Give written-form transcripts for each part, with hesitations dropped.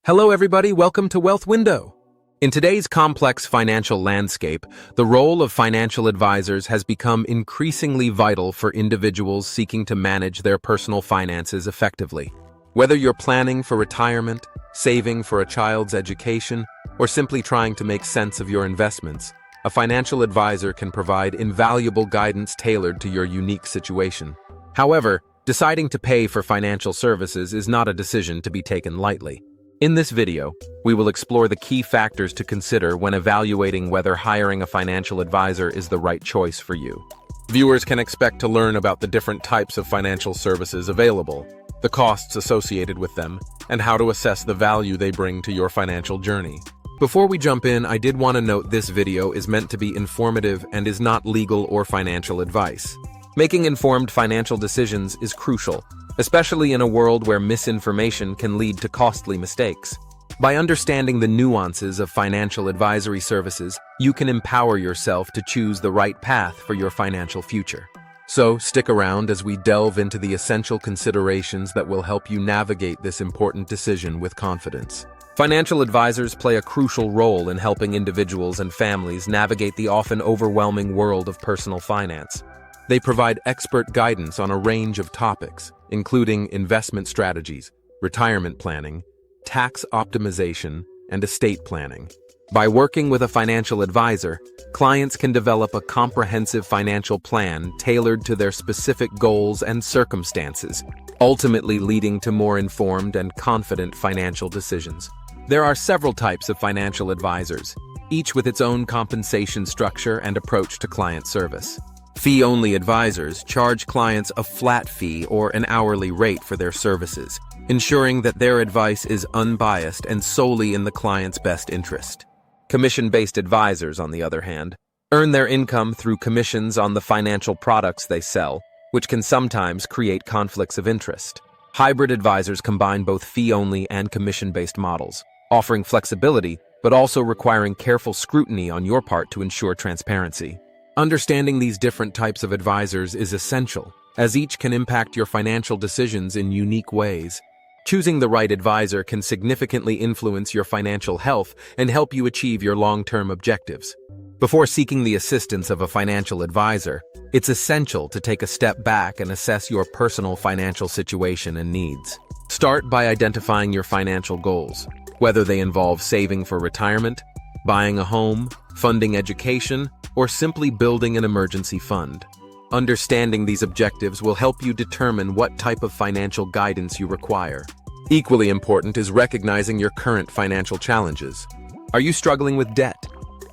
Hello everybody, welcome to Wealth Window. In today's complex financial landscape, the role of financial advisors has become increasingly vital for individuals seeking to manage their personal finances effectively. Whether you're planning for retirement, saving for a child's education, or simply trying to make sense of your investments, a financial advisor can provide invaluable guidance tailored to your unique situation. However, deciding to pay for financial services is not a decision to be taken lightly. In this video, we will explore the key factors to consider when evaluating whether hiring a financial advisor is the right choice for you. Viewers can expect to learn about the different types of financial services available, the costs associated with them, and how to assess the value they bring to your financial journey. Before we jump in, I did want to note this video is meant to be informative and is not legal or financial advice. Making informed financial decisions is crucial, especially in a world where misinformation can lead to costly mistakes. By understanding the nuances of financial advisory services, you can empower yourself to choose the right path for your financial future. So, stick around as we delve into the essential considerations that will help you navigate this important decision with confidence. Financial advisors play a crucial role in helping individuals and families navigate the often overwhelming world of personal finance. They provide expert guidance on a range of topics, including investment strategies, retirement planning, tax optimization, and estate planning. By working with a financial advisor, clients can develop a comprehensive financial plan tailored to their specific goals and circumstances, ultimately leading to more informed and confident financial decisions. There are several types of financial advisors, each with its own compensation structure and approach to client service. Fee-only advisors charge clients a flat fee or an hourly rate for their services, ensuring that their advice is unbiased and solely in the client's best interest. Commission-based advisors, on the other hand, earn their income through commissions on the financial products they sell, which can sometimes create conflicts of interest. Hybrid advisors combine both fee-only and commission-based models, offering flexibility but also requiring careful scrutiny on your part to ensure transparency. Understanding these different types of advisors is essential, as each can impact your financial decisions in unique ways. Choosing the right advisor can significantly influence your financial health and help you achieve your long-term objectives. Before seeking the assistance of a financial advisor, it's essential to take a step back and assess your personal financial situation and needs. Start by identifying your financial goals, whether they involve saving for retirement, buying a home, funding education, or simply building an emergency fund. Understanding these objectives will help you determine what type of financial guidance you require. Equally important is recognizing your current financial challenges. Are you struggling with debt?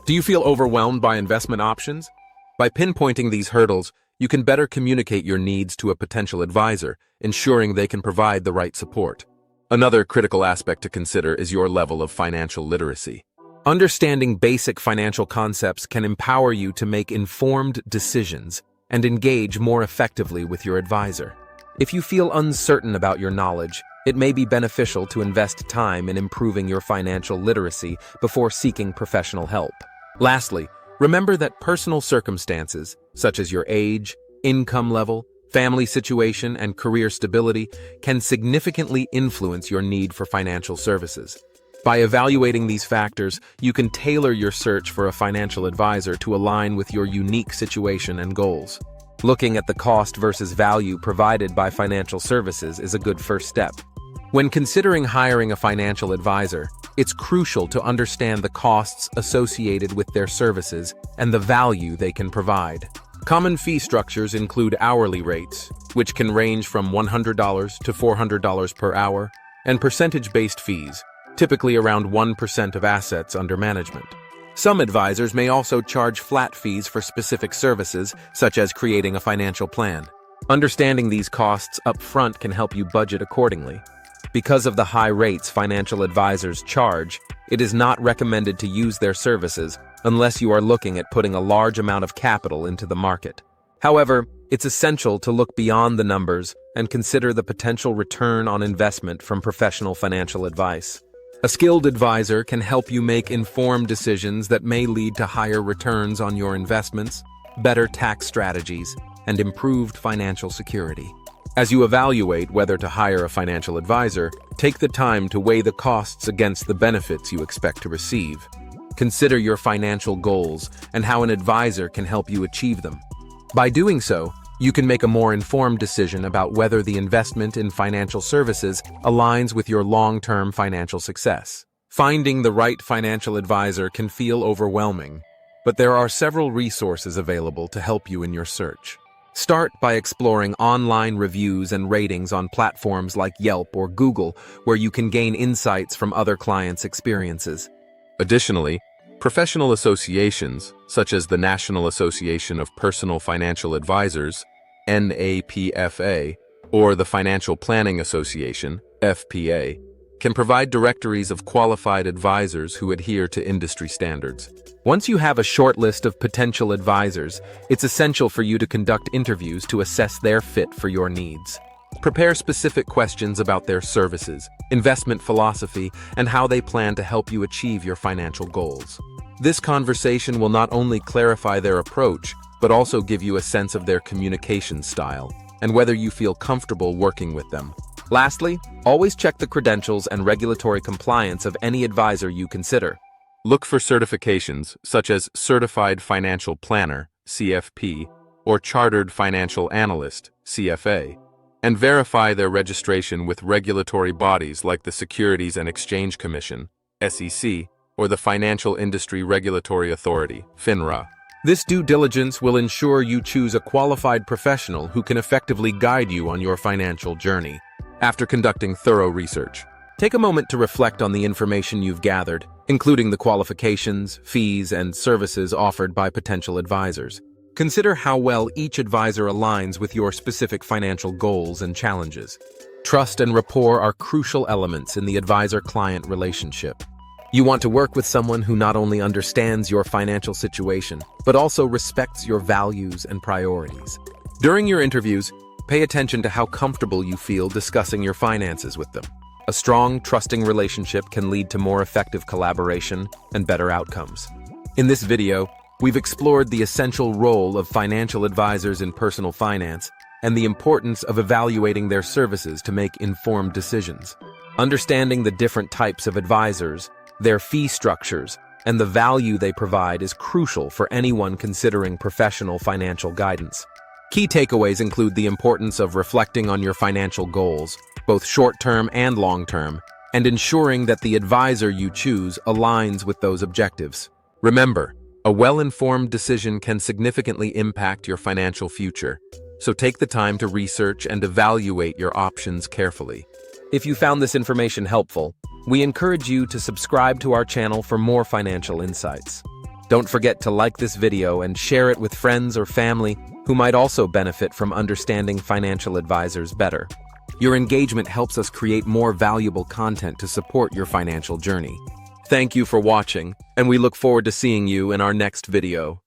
Do you feel overwhelmed by investment options? By pinpointing these hurdles, you can better communicate your needs to a potential advisor, ensuring they can provide the right support. Another critical aspect to consider is your level of financial literacy. Understanding basic financial concepts can empower you to make informed decisions and engage more effectively with your advisor. If you feel uncertain about your knowledge, it may be beneficial to invest time in improving your financial literacy before seeking professional help. Lastly, remember that personal circumstances, such as your age, income level, family situation, and career stability, can significantly influence your need for financial services. By evaluating these factors, you can tailor your search for a financial advisor to align with your unique situation and goals. Looking at the cost versus value provided by financial services is a good first step. When considering hiring a financial advisor, it's crucial to understand the costs associated with their services and the value they can provide. Common fee structures include hourly rates, which can range from $100 to $400 per hour, and percentage-based fees, typically around 1% of assets under management. Some advisors may also charge flat fees for specific services, such as creating a financial plan. Understanding these costs up front can help you budget accordingly. Because of the high rates financial advisors charge, it is not recommended to use their services unless you are looking at putting a large amount of capital into the market. However, it's essential to look beyond the numbers and consider the potential return on investment from professional financial advice. A skilled advisor can help you make informed decisions that may lead to higher returns on your investments, better tax strategies, and improved financial security. As you evaluate whether to hire a financial advisor, take the time to weigh the costs against the benefits you expect to receive. Consider your financial goals and how an advisor can help you achieve them. By doing so, you can make a more informed decision about whether the investment in financial services aligns with your long-term financial success. Finding the right financial advisor can feel overwhelming, but there are several resources available to help you in your search. Start by exploring online reviews and ratings on platforms like Yelp or Google, where you can gain insights from other clients' experiences. Additionally, professional associations, such as the National Association of Personal Financial Advisors, NAPFA, or the Financial Planning Association, FPA, can provide directories of qualified advisors who adhere to industry standards. Once you have a short list of potential advisors, it's essential for you to conduct interviews to assess their fit for your needs. Prepare specific questions about their services, investment philosophy, and how they plan to help you achieve your financial goals. This conversation will not only clarify their approach, but also give you a sense of their communication style and whether you feel comfortable working with them. Lastly, always check the credentials and regulatory compliance of any advisor you consider. Look for certifications such as Certified Financial Planner, CFP, or Chartered Financial Analyst, CFA, and verify their registration with regulatory bodies like the Securities and Exchange Commission, SEC, or the Financial Industry Regulatory Authority, FINRA. This due diligence will ensure you choose a qualified professional who can effectively guide you on your financial journey. After conducting thorough research, take a moment to reflect on the information you've gathered, including the qualifications, fees, and services offered by potential advisors. Consider how well each advisor aligns with your specific financial goals and challenges. Trust and rapport are crucial elements in the advisor-client relationship. You want to work with someone who not only understands your financial situation, but also respects your values and priorities. During your interviews, pay attention to how comfortable you feel discussing your finances with them. A strong, trusting relationship can lead to more effective collaboration and better outcomes. In this video, we've explored the essential role of financial advisors in personal finance and the importance of evaluating their services to make informed decisions. Understanding the different types of advisors, their fee structures, and the value they provide is crucial for anyone considering professional financial guidance. Key takeaways include the importance of reflecting on your financial goals, both short-term and long-term, and ensuring that the advisor you choose aligns with those objectives. Remember, a well-informed decision can significantly impact your financial future, so take the time to research and evaluate your options carefully. If you found this information helpful, we encourage you to subscribe to our channel for more financial insights. Don't forget to like this video and share it with friends or family who might also benefit from understanding financial advisors better. Your engagement helps us create more valuable content to support your financial journey. Thank you for watching, and we look forward to seeing you in our next video.